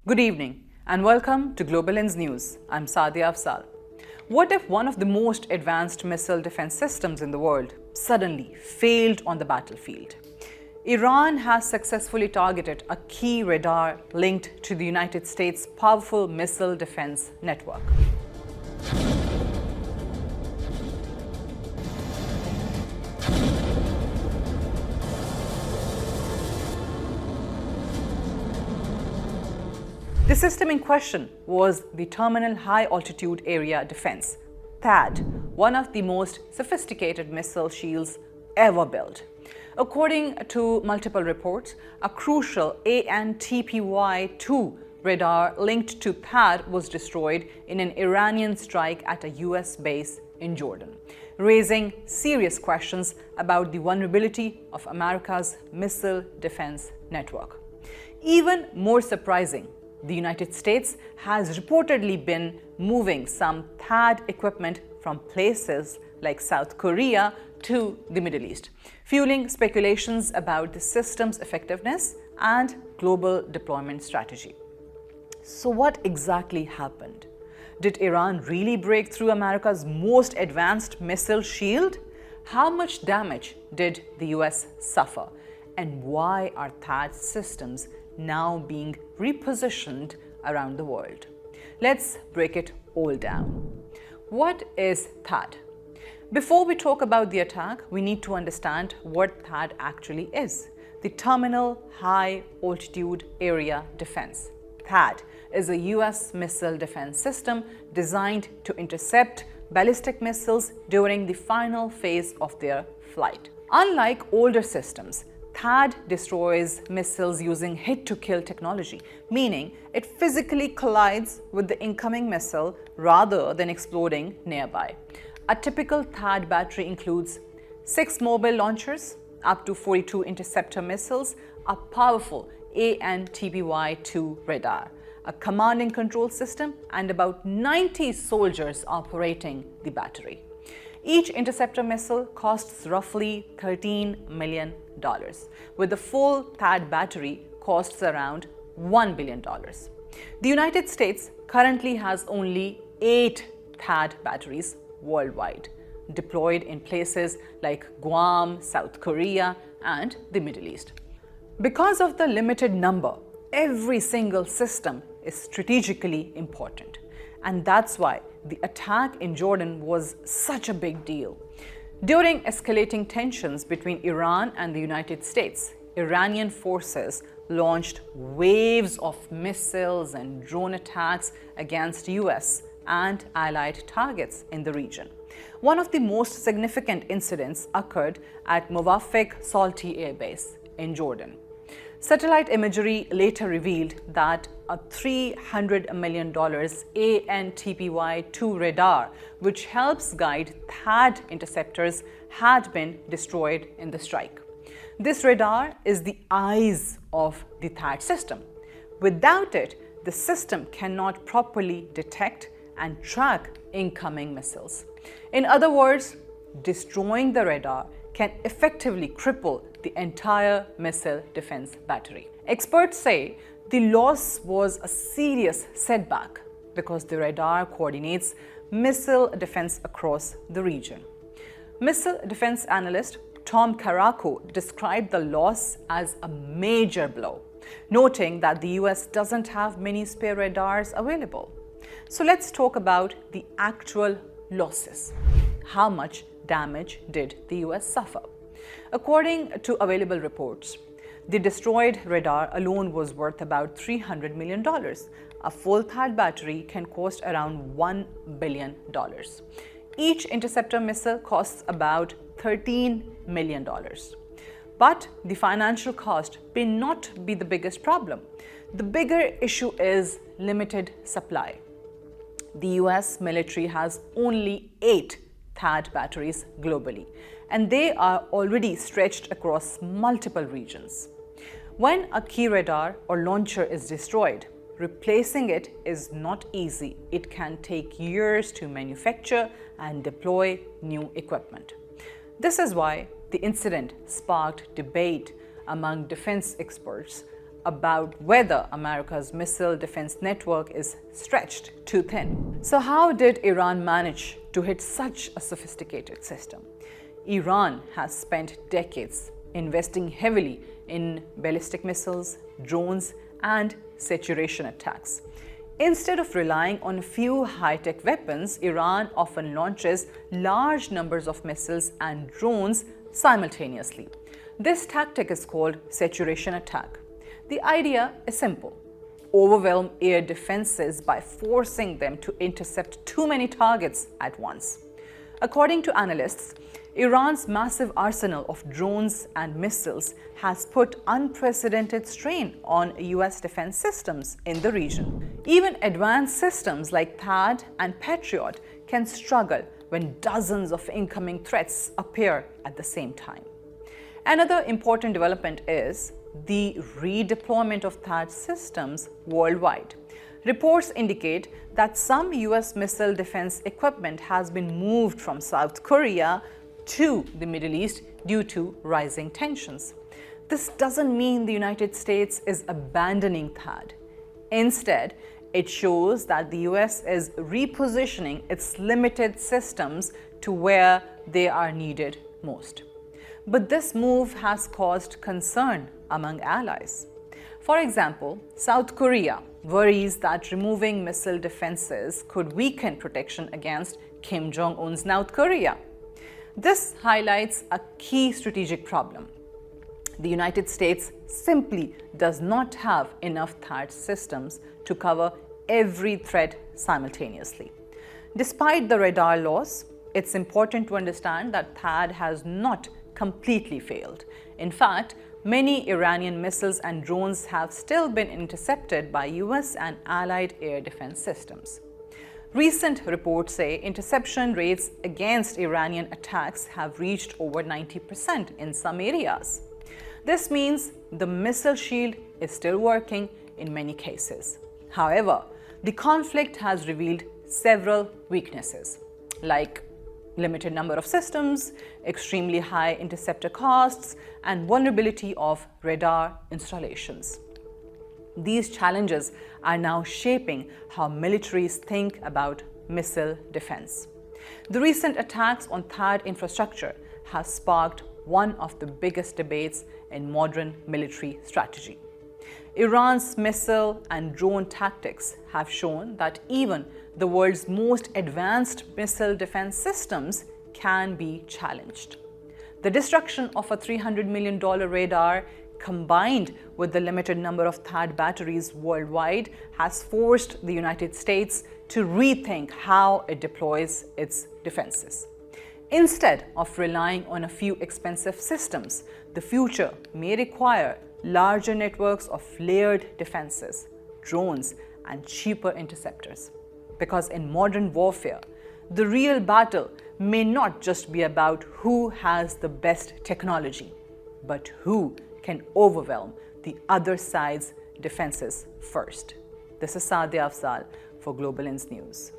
Good evening and welcome to Global Lens News. I'm Saadia Afzaal. What if one of the most advanced missile defense systems in the world suddenly failed on the battlefield? Iran has successfully targeted a key radar linked to the United States' powerful missile defense network. The system in question was the Terminal High Altitude Area Defense, THAAD, one of the most sophisticated missile shields ever built. According to multiple reports, a crucial ANTPY-2 radar linked to THAAD was destroyed in an Iranian strike at a US base in Jordan, raising serious questions about the vulnerability of America's missile defense network. Even more surprising, the United States has reportedly been moving some THAAD equipment from places like South Korea to the Middle East, fueling speculations about the system's effectiveness and global deployment strategy. So what exactly happened? Did Iran really break through America's most advanced missile shield? How much damage did the US suffer? And why are THAAD systems now being repositioned around the world? Let's break it all down. What is THAAD? Before we talk about the attack, we need to understand what THAAD actually is. The Terminal High Altitude Area Defense. THAAD is a US missile defense system designed to intercept ballistic missiles during the final phase of their flight. Unlike older systems, THAAD destroys missiles using hit-to-kill technology, meaning it physically collides with the incoming missile rather than exploding nearby. A typical THAAD battery includes 6 mobile launchers, up to 42 interceptor missiles, a powerful ANTPY-2 radar, a command and control system, and about 90 soldiers operating the battery. Each interceptor missile costs roughly $13 million, with the full THAAD battery costs around $1 billion. The United States currently has only 8 THAAD batteries worldwide, deployed in places like Guam, South Korea, and the Middle East. Because of the limited number, every single system is strategically important. And that's why the attack in Jordan was such a big deal. During escalating tensions between Iran and the United States, Iranian forces launched waves of missiles and drone attacks against US and allied targets in the region. One of the most significant incidents occurred at Mawafaq Salti Air Base in Jordan. Satellite imagery later revealed that a $300 million ANTPY-2 radar, which helps guide THAAD interceptors, had been destroyed in the strike. This radar is the eyes of the THAAD system. Without it, the system cannot properly detect and track incoming missiles. In other words, destroying the radar can effectively cripple the entire missile defense battery. Experts say the loss was a serious setback because the radar coordinates missile defense across the region. Missile defense analyst Tom Karako described the loss as a major blow, noting that the US doesn't have many spare radars available. So let's talk about the actual losses. How much damage did the US suffer? According to available reports, the destroyed radar alone was worth about $300 million. A full THAAD battery can cost around $1 billion. Each interceptor missile costs about $13 million. But the financial cost may not be the biggest problem. The bigger issue is limited supply. The US military has only 8 THAAD batteries globally, and they are already stretched across multiple regions. When a key radar or launcher is destroyed, replacing it is not easy. It can take years to manufacture and deploy new equipment. This is why the incident sparked debate among defense experts about whether America's missile defense network is stretched too thin. So how did Iran manage to hit such a sophisticated system? Iran has spent decades investing heavily in ballistic missiles, drones, and saturation attacks. Instead of relying on a few high-tech weapons, Iran often launches large numbers of missiles and drones simultaneously. This tactic is called saturation attack. The idea is simple: overwhelm air defenses by forcing them to intercept too many targets at once. According to analysts, Iran's massive arsenal of drones and missiles has put unprecedented strain on US defense systems in the region. Even advanced systems like THAAD and Patriot can struggle when dozens of incoming threats appear at the same time. Another important development is the redeployment of THAAD systems worldwide. Reports indicate that some US missile defense equipment has been moved from South Korea to the Middle East due to rising tensions. This doesn't mean the United States is abandoning THAAD. Instead, it shows that the US is repositioning its limited systems to where they are needed most. But this move has caused concern among allies. For example, South Korea worries that removing missile defenses could weaken protection against Kim Jong-un's North Korea. This highlights a key strategic problem. The United States simply does not have enough THAAD systems to cover every threat simultaneously. Despite the radar loss, it's important to understand that THAAD has not completely failed. In fact, many Iranian missiles and drones have still been intercepted by US and allied air defense systems. Recent reports say interception rates against Iranian attacks have reached over 90% in some areas. This means the missile shield is still working in many cases. However, the conflict has revealed several weaknesses, like limited number of systems, extremely high interceptor costs, and vulnerability of radar installations. These challenges are now shaping how militaries think about missile defense. The recent attacks on THAAD infrastructure has sparked one of the biggest debates in modern military strategy. Iran's missile and drone tactics have shown that even the world's most advanced missile defense systems can be challenged. The destruction of a $300 million radar, combined with the limited number of THAAD batteries worldwide, has forced the United States to rethink how it deploys its defenses. Instead of relying on a few expensive systems, the future may require larger networks of layered defenses, drones, and cheaper interceptors. Because in modern warfare, the real battle may not just be about who has the best technology, but who can overwhelm the other side's defenses first. This is Saadia Afzaal for Global Ins News.